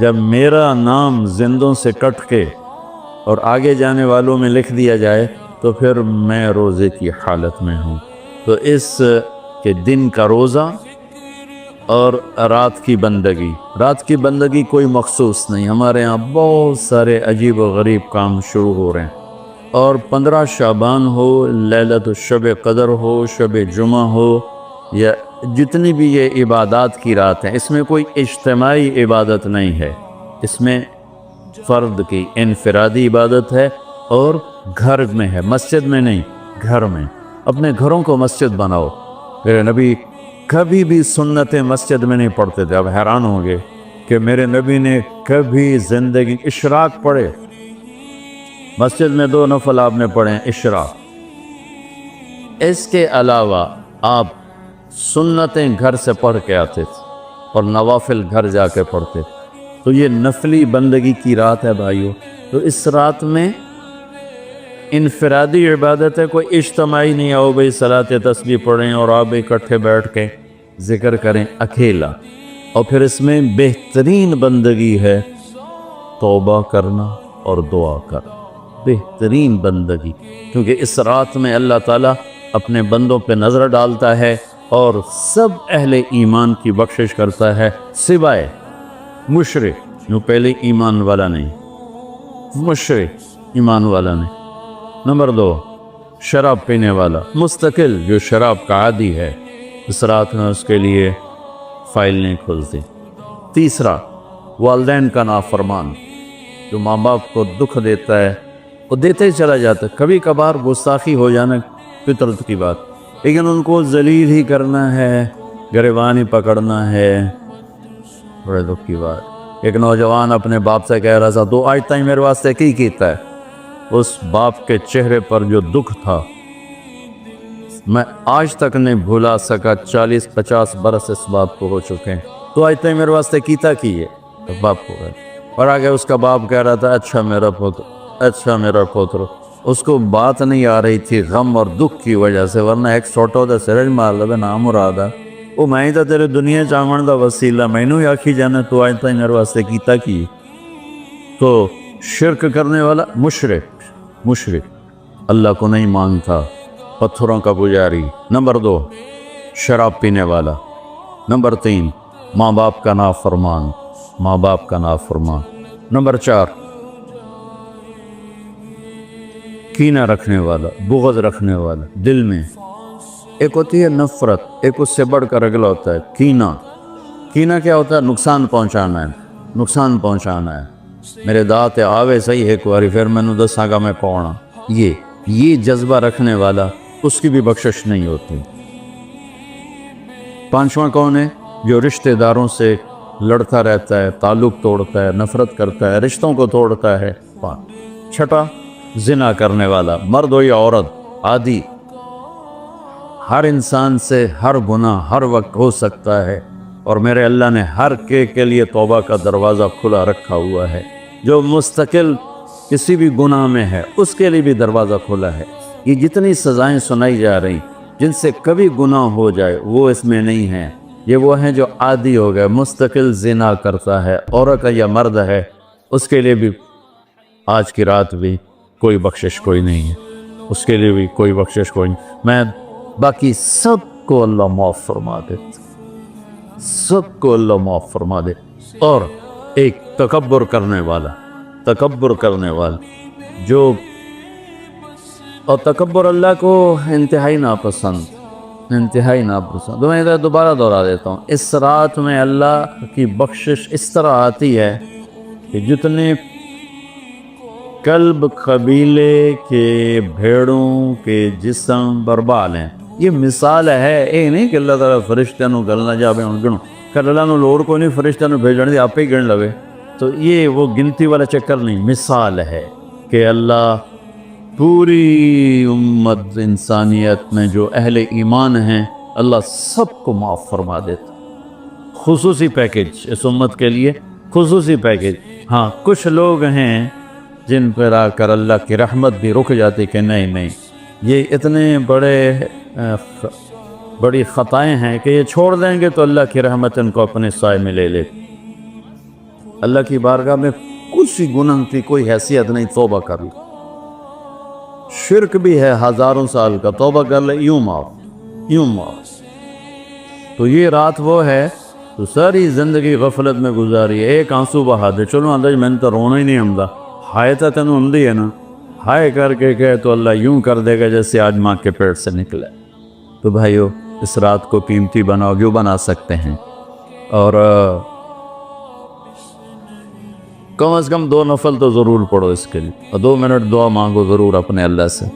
جب میرا نام زندوں سے کٹ کے اور آگے جانے والوں میں لکھ دیا جائے تو پھر میں روزے کی حالت میں ہوں۔ تو اس کے دن کا روزہ اور رات کی بندگی، رات کی بندگی کوئی مخصوص نہیں، ہمارے ہاں بہت سارے عجیب و غریب کام شروع ہو رہے ہیں، اور 15 شعبان ہو، لیلۃ الشب قدر ہو، شب جمعہ ہو، یا جتنی بھی یہ عبادات کی رات ہیں، اس میں کوئی اجتماعی عبادت نہیں ہے، اس میں فرد کی انفرادی عبادت ہے، اور گھر میں ہے، مسجد میں نہیں، گھر میں۔ اپنے گھروں کو مسجد بناؤ۔ میرے نبی کبھی بھی سنت مسجد میں نہیں پڑھتے تھے۔ اب حیران ہوں گے کہ میرے نبی نے کبھی زندگی اشراق پڑھے؟ مسجد میں 2 نفل آپ نے پڑھے اشراق، اس کے علاوہ آپ سنتیں گھر سے پڑھ کے آتے تھے اور نوافل گھر جا کے پڑھتے تھے۔ تو یہ نفلی بندگی کی رات ہے بھائیو۔ تو اس رات میں انفرادی عبادت ہے، کوئی اجتماعی نہیں آؤ بھائی صلاۃ تسبیح پڑھیں اور آپ اکٹھے بیٹھ کے ذکر کریں، اکیلا۔ اور پھر اس میں بہترین بندگی ہے توبہ کرنا اور دعا کرنا، بہترین بندگی، کیونکہ اس رات میں اللہ تعالیٰ اپنے بندوں پہ نظر ڈالتا ہے اور سب اہل ایمان کی بخشش کرتا ہے، سوائے مشرک جو پہلے ایمان والا نہیں، مشرک ایمان والا نہیں۔ نمبر 2، شراب پینے والا مستقل جو شراب کا عادی ہے، اس رات میں اس کے لیے فائل نہیں کھلتی۔ تیسرا، والدین کا نافرمان جو ماں باپ کو دکھ دیتا ہے، وہ دیتے ہی چلا جاتا ہے، کبھی کبھار گستاخی ہو جانا فطرت کی بات، لیکن ان کو ذلیل ہی کرنا ہے، گریبان ہی پکڑنا ہے، بڑے دکھ کی بات۔ ایک نوجوان اپنے باپ سے کہہ رہا تھا، تو آج تک میرے واسطے کی کیتا ہے؟ اس باپ کے چہرے پر جو دکھ تھا میں آج تک نہیں بھولا سکا، 40-50 برس اس باپ کو ہو چکے ہیں، تو آج تک میرے واسطے کیتا کی ہے؟ تو باپ کو گئے اور آگے اس کا باپ کہہ رہا تھا، اچھا میرا پوتر، اچھا میرا پوتر۔ اس کو بات نہیں آ رہی تھی غم اور دکھ کی وجہ سے، ورنہ ایک سوٹو دا سرج مار لبے نام مرادہ، وہ میں ہی تا تیرے دنیا چاہمن دا وسیلہ، میں نو ہی آکھی جانا تو آج تک میرے واسطے کیتا کی؟ تو شرک کرنے والا مشرک اللہ کو نہیں مانتا، پتھروں کا پجاری۔ نمبر 2، شراب پینے والا۔ نمبر 3، ماں باپ کا نافرمان، ماں باپ کا نافرمان۔ نمبر 4، کینہ رکھنے والا، بغض رکھنے والا دل میں۔ ایک ہوتی ہے نفرت، ایک اس سے بڑھ کر اگلا ہوتا ہے کینہ۔ کینہ کیا ہوتا ہے؟ نقصان پہنچانا ہے، نقصان پہنچانا ہے، میرے دانت آوے صحیح ایک باری پھر میں نے دساں گا میں کون ہاں۔ یہ جذبہ رکھنے والا، اس کی بھی بخشش نہیں ہوتی۔ 5واں کون ہے؟ جو رشتہ داروں سے لڑتا رہتا ہے، تعلق توڑتا ہے، نفرت کرتا ہے، رشتوں کو توڑتا ہے۔ 6، زنا کرنے والا، مرد ہو یا عورت، عادی، ہر انسان سے ہر گناہ ہر وقت ہو سکتا ہے، اور میرے اللہ نے ہر کے لیے توبہ کا دروازہ کھلا رکھا ہوا ہے۔ جو مستقل کسی بھی گناہ میں ہے اس کے لیے بھی دروازہ کھلا ہے۔ یہ جتنی سزائیں سنائی جا رہی جن سے کبھی گناہ ہو جائے وہ اس میں نہیں ہیں، یہ وہ ہیں جو عادی ہو گئے، مستقل زنا کرتا ہے، عورت یا مرد ہے، اس کے لیے بھی آج کی رات بھی کوئی بخشش کوئی نہیں ہے، اس کے لیے بھی کوئی بخشش کوئی نہیں۔ میں باقی سب کو اللہ معاف فرما دے، سب کو اللہ معاف فرما دے۔ اور ایک تکبر کرنے والا جو، اور تکبر اللہ کو انتہائی ناپسند۔ میں ادھر دوبارہ دہرا دیتا ہوں، اس رات میں اللہ کی بخشش اس طرح آتی ہے کہ جتنے کلب قبیلے کے بھیڑوں کے جسم برباد ہیں، یہ مثال ہے، یہ نہیں کہ اللہ تعالیٰ فرشتہ نو گلنا جاوے ہوں گنو، کہ اللہ نو لوڑ کو نہیں فرشتہ نو بھیجنے دی، آپ ہی گن لوے، تو یہ وہ گنتی والا چکر نہیں، مثال ہے کہ اللہ پوری امت انسانیت میں جو اہل ایمان ہیں اللہ سب کو معاف فرما دیتا۔ خصوصی پیکج اس امت کے لیے، خصوصی پیکج۔ ہاں کچھ لوگ ہیں جن پر آ کر اللہ کی رحمت بھی رک جاتی کہ نہیں یہ اتنے بڑی خطائیں ہیں کہ یہ چھوڑ دیں گے تو اللہ کی رحمت ان کو اپنے سائے میں لے لے۔ اللہ کی بارگاہ میں کچھ ہی گناہ کی کوئی حیثیت نہیں، توبہ کر لے. شرک بھی ہے ہزاروں سال کا، توبہ کر لے یوں معاف، یوں معاف. تو یہ رات وہ ہے تو ساری زندگی غفلت میں گزاری ہے. ایک آنسو بہا دے، چلو اندر میں نے تو رونا ہی نہیں ہمدا، ہائے تا تینوں ہمدی ہے نا، ہائے کر کے کہے تو اللہ یوں کر دے گا جیسے آج ماں کے پیٹ سے نکلے. تو بھائیو اس رات کو قیمتی بناؤ، جو بنا سکتے ہیں. اور کم از کم 2 نفل تو ضرور پڑھو اس کے لیے، اور 2 منٹ دعا مانگو ضرور اپنے اللہ سے.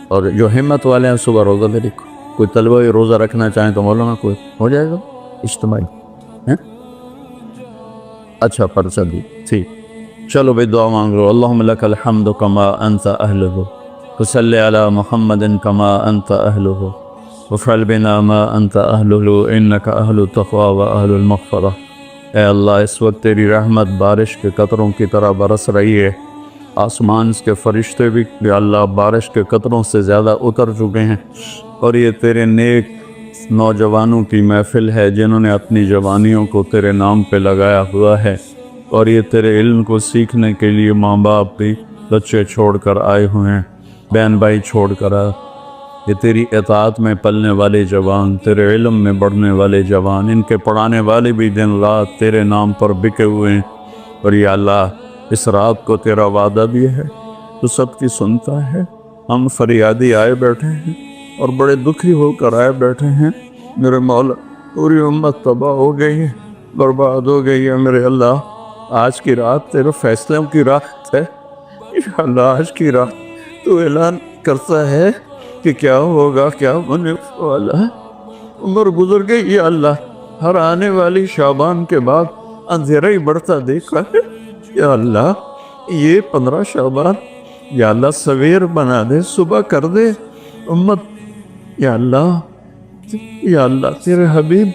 اور جو ہمت والے ہیں صبح روزہ بھی رکھو. کوئی طلبہ روزہ رکھنا چاہیں تو مولانا کوئی ہو جائے گا اجتماعی. اچھا پرچہ دی ٹھیک. چلو بھائی دعا مانگ لو. اللہم لک الحمد کما انت اہلہ، وصلی علی محمد کما انت اہلہ، وفعل بنا ما انت اہلہ انک اہل التقوی و اہل المغفرہ. اے اللہ اس وقت تیری رحمت بارش کے قطروں کی طرح برس رہی ہے. آسمان کے فرشتے بھی یا اللہ بارش کے قطروں سے زیادہ اتر چکے ہیں، اور یہ تیرے نیک نوجوانوں کی محفل ہے جنہوں نے اپنی جوانیوں کو تیرے نام پہ لگایا ہوا ہے. اور یہ تیرے علم کو سیکھنے کے لیے ماں باپ بھی بچے چھوڑ کر آئے ہوئے ہیں، بہن بھائی چھوڑ کر آئے. یہ تیری اطاعت میں پلنے والے جوان، تیرے علم میں بڑھنے والے جوان، ان کے پڑھانے والے بھی دن رات تیرے نام پر بکے ہوئے ہیں. اور یا اللہ اس رات کو تیرا وعدہ بھی ہے، تو سب کی سنتا ہے. ہم فریادی آئے بیٹھے ہیں اور بڑے دکھی ہو کر آئے بیٹھے ہیں. میرے مولا پوری امت تباہ ہو گئی ہے، برباد ہو گئی ہے. میرے اللہ آج کی رات تیرے فیصلوں کی رات ہے. یا اللہ آج کی رات تو اعلان کرتا ہے کہ کیا ہوگا، کیا ہونے والا ہے. عمر گزر گئی یا اللہ، ہر آنے والی شعبان کے بعد اندھیرا ہی بڑھتا دیکھا ہے. یا اللہ یہ 15 شعبان یا اللہ سویر بنا دے، صبح کر دے امت. یا اللہ تیرے حبیب،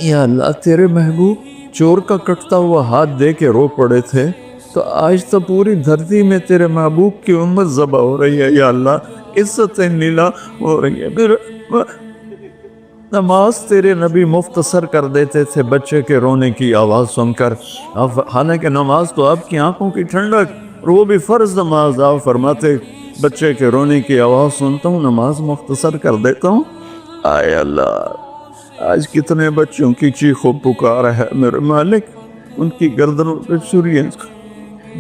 یا اللہ تیرے محبوب چور کا کٹتا ہوا ہاتھ دے کے رو پڑے تھے، تو آج تو پوری دھرتی میں تیرے محبوب کی امت ذبح ہو رہی ہے. یا اللہ عزت نیلا ہو رہی ہے. پھر نماز تیرے نبی مختصر کر دیتے تھے بچے کے رونے کی آواز سن کر. حالانکہ نماز تو آپ کی آنکھوں کی ٹھنڈک، اور وہ بھی فرض نماز. آپ فرماتے بچے کے رونے کی آواز سنتا ہوں نماز مختصر کر دیتا ہوں. آئے اللہ آج کتنے بچوں کی چیخ و پکار ہے میرے مالک. ان کی گردنوں پہ چھریاں،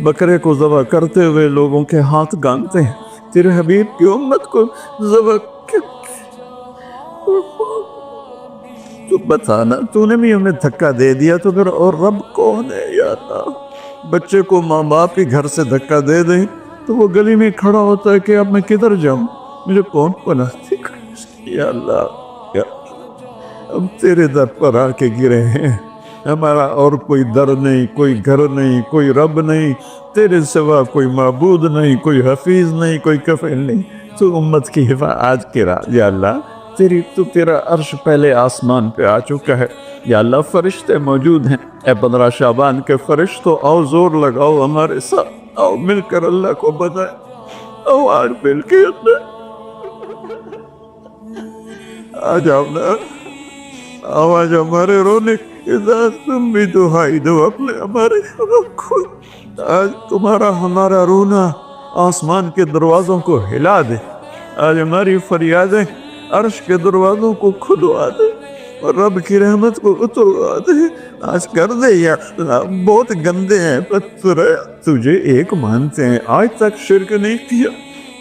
بکرے کو ذبح کرتے ہوئے لوگوں کے ہاتھ گانتے ہیں. تیرے حبیب کی امت کو ذبح تو بتانا، تو نے بھی ہمیں دھکا دے دیا تو پھر اور رب کون ہے. یا اللہ بچے کو ماں باپ کے گھر سے دھکا دے دیں تو وہ گلی میں کھڑا ہوتا ہے کہ اب میں کدھر جاؤں، مجھے کون پناہتی. یا اللہ ہم تیرے در پر آ کے گرے ہیں. ہمارا اور کوئی در نہیں، کوئی گھر نہیں، کوئی رب نہیں، تیرے سوا کوئی معبود نہیں، کوئی حفیظ نہیں، کوئی کفیل نہیں. تو امت کی حفاظت آج کی رات یا اللہ تیرا عرش پہلے آسمان پہ آ چکا ہے. یا اللہ فرشتے موجود ہیں. اے 15 شعبان کے فرشتوں آؤ زور لگاؤ ہمارے ساتھ، آؤ مل کر اللہ کو بتائیں. آؤ آج مل کے آ جاؤ نا، آواز ہمارے رونے تم بھی دہائی دو اپنے ہمارے رکھو. آج تمہارا ہمارا رونا آسمان کے دروازوں کو ہلا دے. آج ہماری فریادیں عرش کے دروازوں کو کھلوا دے اور رب کی رحمت کو اتروا دے. آج کر دے یا اللہ. بہت گندے ہیں پتر تجھے ایک مانتے ہیں، آج تک شرک نہیں کیا.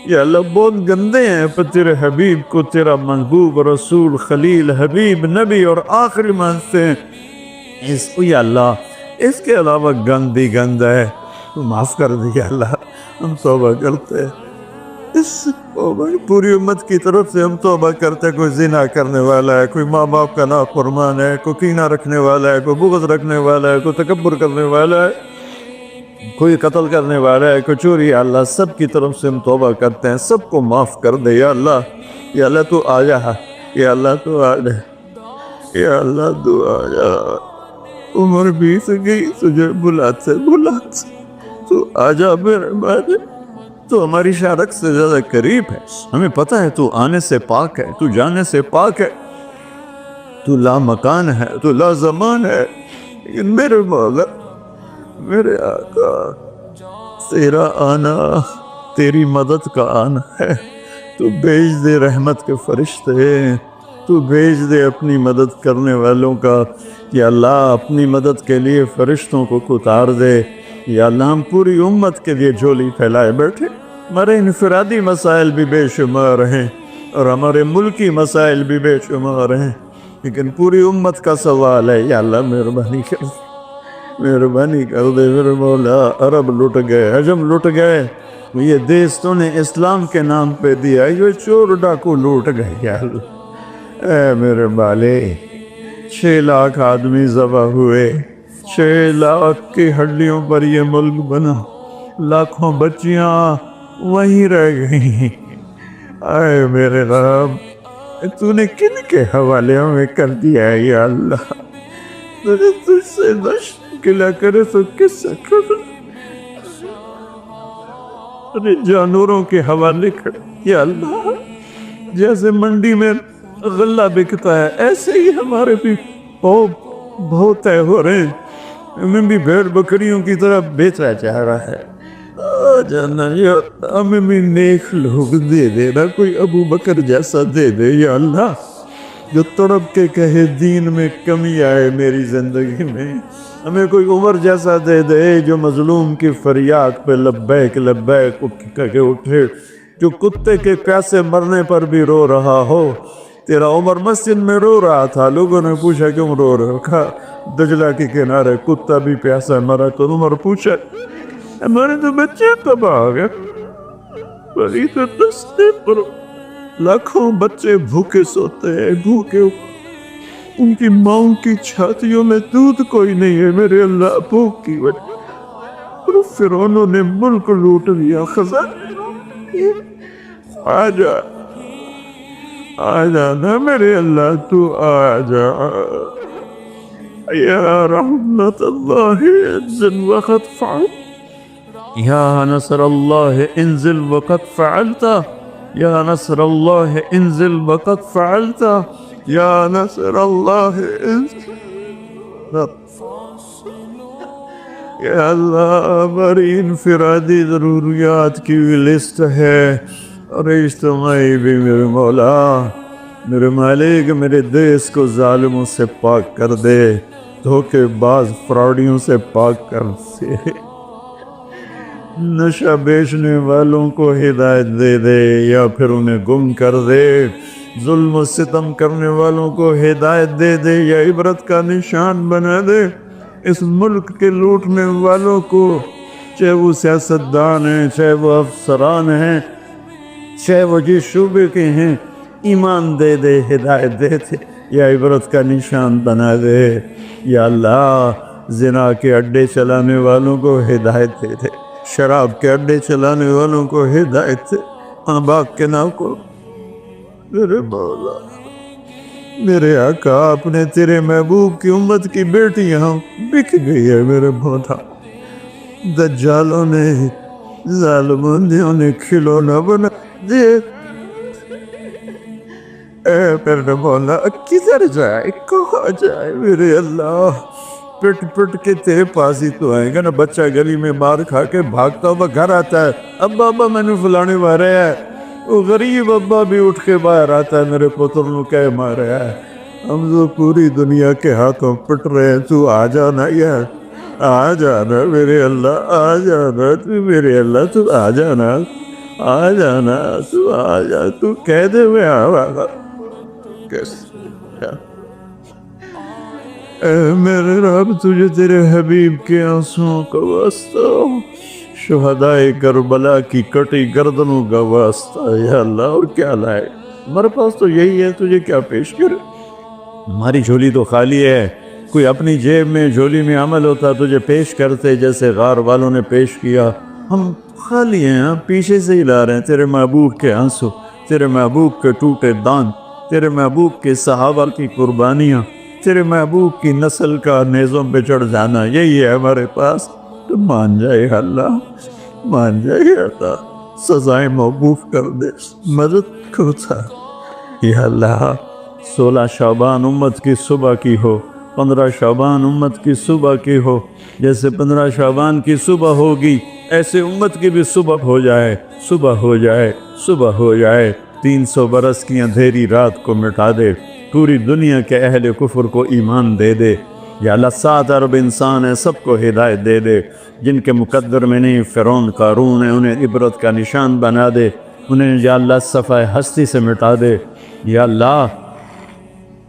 یا اللہ بہت گندے ہیں پر تیرے حبیب کو تیرا محبوب رسول خلیل حبیب نبی اور آخری مانتے ہیں. اس کو یا اللہ اس کے علاوہ گندی گند ہے، تو معاف کر دے. یا اللہ ہم توبہ کرتے ہیں، اس پوری امت کی طرف سے ہم توبہ کرتے ہیں. کوئی زنا کرنے والا ہے، کوئی ماں باپ کا نافرمان ہے، کوئی کینہ رکھنے والا ہے، کوئی بغض رکھنے والا ہے، کوئی تکبر کرنے والا ہے، کوئی قتل کرنے والا ہے، کوئی چوری. یا اللہ سب کی طرف سے ہم توبہ کرتے ہیں، سب کو معاف کر دے. یا اللہ تو آ جا. یا اللہ تو آ جا. یا اللہ تو آ جا. عمر بیت گئی تجھے بلاتے تو آ جا میرے بارے. تو ہماری شارک سے زیادہ قریب ہے. ہمیں پتہ ہے تو آنے سے پاک ہے، تو جانے سے پاک ہے، تو لا مکان ہے، تو لا زمان ہے. لیکن میرے مولا میرے آقا تیرا آنا تیری مدد کا آنا ہے، تو بھیج دے رحمت کے فرشتے، تو بھیج دے اپنی مدد کرنے والوں کا، یا اللہ اپنی مدد کے لیے فرشتوں کو اتار دے، یا اللہ ہم پوری امت کے لیے جھولی پھیلائے بیٹھے، ہمارے انفرادی مسائل بھی بے شمار ہیں اور ہمارے ملکی مسائل بھی بے شمار ہیں، لیکن پوری امت کا سوال ہے، یا اللہ مہربانی کر مہربانی کر دے میرے مولا۔ عرب لٹ گئے، عجم لٹ گئے، یہ دیس تو نے اسلام کے نام پہ دیا، یہ چور ڈاکو لوٹ گئے، یا اللہ اے میرے بالے، 6 لاکھ آدمی ذبح ہوئے، 6 لاکھ کی ہڈیوں پر یہ ملک بنا، لاکھوں بچیاں وہیں رہ گئیں، اے میرے رب تو نے کن کے حوالے میں کر دیا ہے یا اللہ، تو نے تجھ سے نشت گلا کرے تو کس سے کر، اپنے جانوروں کے حوالے کر یا اللہ، جیسے منڈی میں غلہ بکتا ہے ایسے ہی ہمارے بھی بہت طے ہو رہے ہیں، ہمیں بھی بھیڑ بکریوں کی طرح بیچا جا رہا ہے، جانا یا ہمیں بھی نیک لوگ دے دے نا، کوئی ابو بکر جیسا دے دے یا اللہ، جو تڑپ کے کہے دین میں کمی آئے میری زندگی میں، ہمیں کوئی عمر جیسا دے دے جو مظلوم کی فریاد پہ لبیک لبیک کہہ کے اٹھے، جو کتے کے پیاسے مرنے پر بھی رو رہا ہو۔ تیرا عمر مسجد میں رو رہا تھا، لوگوں نے پوچھا کیوں رو رہے ہو، کہا دجلہ کے کنارے کتا بھی پیاسا مرا، تو عمر پوچھا ہمارے تو بچے تباہ ہو گئے، بڑی تو دستے پر لاکھوں بچے بھوکے سوتے ہیں، بھوکے ان کی ماؤں کی چھاتیوں میں دودھ کوئی نہیں ہے میرے اللہ، بھوک کی وجہ اور فرعونوں نے ملک لوٹ لیا، خزانے آ جانا میرے اللہ، تو آ جا یا رحمت اللہ انزل وقت فعل، یا نصر اللہ انزل وقت فعلت، یا نصر اللہ انزل وقت فعلت، یا نصر اللہ انزل، یا اللہ ہماری انفرادی ضروریات کی لسٹ ہے اور اجتماعی بھی میرے مولا، میرے مالک میرے دیس کو ظالموں سے پاک کر دے، دھوکے باز فراڈیوں سے پاک کر دے، نشہ بیچنے والوں کو ہدایت دے دے یا پھر انہیں گم کر دے، ظلم و ستم کرنے والوں کو ہدایت دے دے یا عبرت کا نشان بنا دے، اس ملک کے لوٹنے والوں کو، چاہے وہ سیاستدان ہیں، چاہے وہ افسران ہیں، چاہے وہ جس شعبے کے ہیں، ایمان دے دے، ہدایت دے دے یا عبرت کا نشان بنا دے، یا اللہ زنا کے اڈے چلانے والوں کو ہدایت دے دے، شراب کے اڈے چلانے والوں کو ہدایت دے، ماں باپ کے نام کو، میرے مولا میرے آقا اپنے تیرے محبوب کی امت کی بیٹیاں بک گئی ہے میرے مولا، دجالوں نے ظالموں نے کھلونا بنا دے، اے میرے مولا کدھر جائے کہاں جائے میرے اللہ، پٹ پٹ کے تیرے پاس ہی تو آئیں گا نا، بچہ گلی میں مار کھا کے بھاگتا ہوا گھر آتا ہے، ابا میں نے فلانے مارے ہے، وہ غریب ابا بھی اٹھ کے باہر آتا ہے میرے پتر نو کہہ مارے ہے، ہم تو پوری دنیا کے ہاتھوں پٹ رہے ہیں، تو آ جانا یار، آ جانا میرے اللہ، آ جانا تو میرے اللہ، تو آ جانا، آ جانا، تو آ جا، تو کہہ دے میں آگا کیسے، اے میرے رب تجھے تیرے حبیب کے آنسوں کا واسطہ، شہدائے کربلا کی کٹی گردنوں کا واسطہ یا اللہ، اور کیا لائے ہمارے پاس تو یہی ہے، تجھے کیا پیش کرے، ہماری جھولی تو خالی ہے، کوئی اپنی جیب میں جھولی میں عمل ہوتا تجھے پیش کرتے جیسے غار والوں نے پیش کیا، ہم خالی ہیں، ہم پیچھے سے ہی لا رہے ہیں تیرے محبوب کے آنسو، تیرے محبوب کے ٹوٹے دان، تیرے محبوب کے صحابہ کی قربانیاں، تیرے محبوب کی نسل کا نیزوں پہ چڑھ جانا، یہی ہے ہمارے پاس، تو مان جائے اللہ، مان جائے اللہ، سزائیں موقوف کر دے، مدد کو تھا یا اللہ، 16 شعبان امت کی صبح کی ہو، 15 شعبان امت کی صبح کی ہو، جیسے 15 شعبان کی صبح ہوگی ایسے امت کی بھی صبح ہو جائے، صبح ہو جائے، صبح ہو جائے۔ 300 برس کی اندھیری رات کو مٹا دے، پوری دنیا کے اہل کفر کو ایمان دے دے۔ یا اللہ 7 ارب انسان ہیں، سب کو ہدایت دے دے، جن کے مقدر میں نہیں فرعون قارون ہے انہیں عبرت کا نشان بنا دے، انہیں یا اللہ صفحہ ہستی سے مٹا دے۔ یا اللہ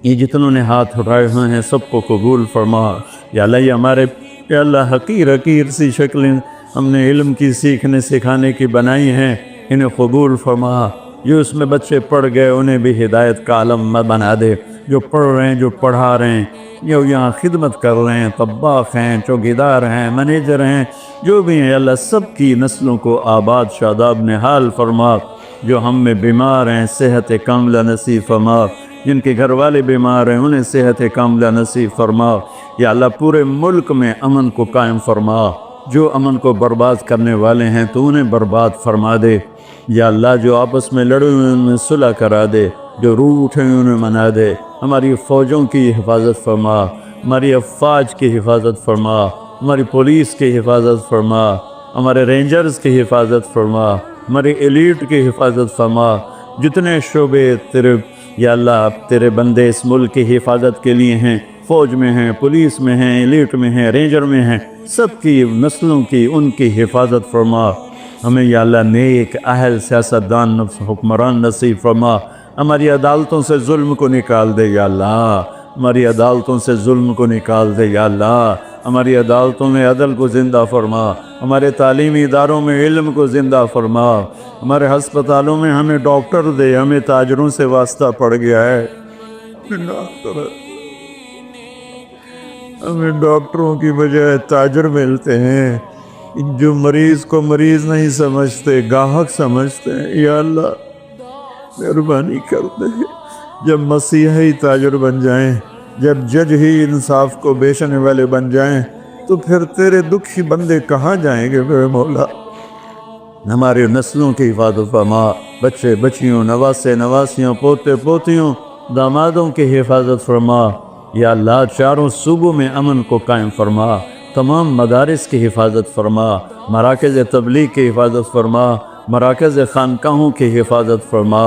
یہ جتنوں نے ہاتھ اٹھائے ہوئے ہیں سب کو قبول فرما۔ یا اللہ یہ ہمارے یا اللہ حقیر سی شکلیں ہم نے علم کی سیکھنے سکھانے کی بنائی ہیں، انہیں قبول فرما۔ جو اس میں بچے پڑھ گئے انہیں بھی ہدایت کا علم بنا دے، جو پڑھ رہے ہیں، جو پڑھا رہے ہیں، جو یہاں خدمت کر رہے ہیں، طباخ ہیں، چوکیدار ہیں، منیجر ہیں، جو بھی ہیں اللہ سب کی نسلوں کو آباد شاداب نحال فرما۔ جو ہم میں بیمار ہیں صحت کاملہ نصیب فرما، جن کے گھر والے بیمار ہیں انہیں صحت کاملہ نصیب فرما۔ یا اللہ پورے ملک میں امن کو قائم فرما، جو امن کو برباد کرنے والے ہیں تو انہیں برباد فرما دے۔ یا اللہ جو آپس میں لڑے ہوئے ان میں صلح کرا دے، جو روٹ ہیں انہیں منا دے۔ ہماری فوجوں کی حفاظت فرما، ہماری افواج کی حفاظت فرما، ہماری پولیس کی حفاظت فرما، ہمارے رینجرز کی حفاظت فرما، ہماری ایلیٹ کی حفاظت فرما۔ جتنے شعبے تیرے یا اللہ تیرے بندے اس ملک کی حفاظت کے لیے ہیں، فوج میں ہیں، پولیس میں ہیں، ایلیٹ میں ہیں، رینجر میں ہیں، سب کی نسلوں کی ان کی حفاظت فرما۔ ہمیں یا اللہ نیک اہل سیاستدان حکمران نصیب فرما۔ ہماری عدالتوں سے ظلم کو نکال دے یا اللہ، ہماری عدالتوں سے ظلم کو نکال دے یا اللہ، ہماری عدالتوں میں عدل کو زندہ فرما، ہمارے تعلیمی اداروں میں علم کو زندہ فرما، ہمارے ہسپتالوں میں ہمیں ڈاکٹر دے، ہمیں تاجروں سے واسطہ پڑ گیا ہے، ہمیں ڈاکٹروں کی بجائے تاجر ملتے ہیں، جو مریض کو مریض نہیں سمجھتے گاہک سمجھتے ہیں۔ یا اللہ مہربانی کر دے، جب مسیحی تاجر بن جائیں، جب جج ہی انصاف کو بیچنے والے بن جائیں تو پھر تیرے دکھی بندے کہاں جائیں گے میرے مولا۔ ہماری نسلوں کی حفاظت فرما، بچے بچیوں، نواسے نواسیوں، پوتے پوتیوں، دامادوں کی حفاظت فرما۔ یا اللہ چاروں صوبوں میں امن کو قائم فرما، تمام مدارس کی حفاظت فرما، مراکز تبلیغ کی حفاظت فرما، مراکز خانقاہوں کی حفاظت فرما۔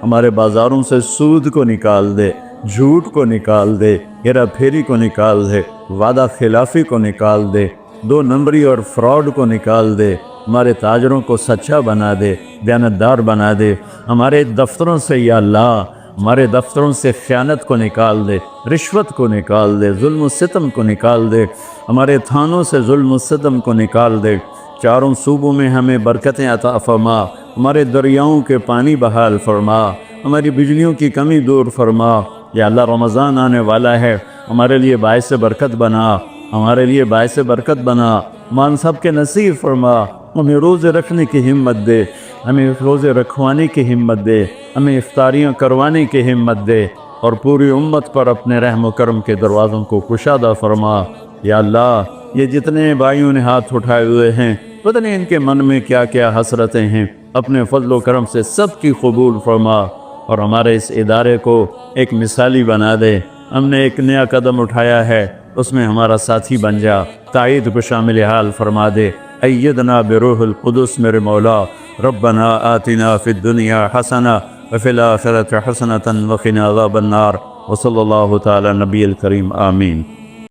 ہمارے بازاروں سے سود کو نکال دے، جھوٹ کو نکال دے، ہیرا پھیری کو نکال دے، وعدہ خلافی کو نکال دے، 2 نمبری اور فراڈ کو نکال دے، ہمارے تاجروں کو سچا بنا دے، دیانتدار بنا دے۔ ہمارے دفتروں سے یا اللہ ہمارے دفتروں سے خیانت کو نکال دے، رشوت کو نکال دے، ظلم و ستم کو نکال دے، ہمارے تھانوں سے ظلم و ستم کو نکال دے۔ چاروں صوبوں میں ہمیں برکتیں عطا فرما، ہمارے دریاؤں کے پانی بحال فرما، ہماری بجلیوں کی کمی دور فرما۔ یا اللہ رمضان آنے والا ہے، ہمارے لیے باعث برکت بنا، ہمارے لیے باعث برکت بنا، مان سب کے نصیب فرما۔ ہمیں روزے رکھنے کی ہمت دے، ہمیں روزے رکھوانے کی ہمت دے، ہمیں افطاریاں کروانے کی ہمت دے، اور پوری امت پر اپنے رحم و کرم کے دروازوں کو کشادہ فرما۔ یا اللہ یہ جتنے بھائیوں نے ہاتھ اٹھائے ہوئے ہیں پتہ نہیں ان کے من میں کیا کیا حسرتیں ہیں، اپنے فضل و کرم سے سب کی قبول فرما، اور ہمارے اس ادارے کو ایک مثالی بنا دے۔ ہم نے ایک نیا قدم اٹھایا ہے، اس میں ہمارا ساتھی بن جا، تائید کو شامل حال فرما دے۔ ایدنا بروح القدس میرے مولا، ربنا آتنا فی الدنیا حسنہ وفی الآخرۃ حسنۃ وقنا عذاب النار، وصلی اللہ تعالی نبی الکریم، آمین۔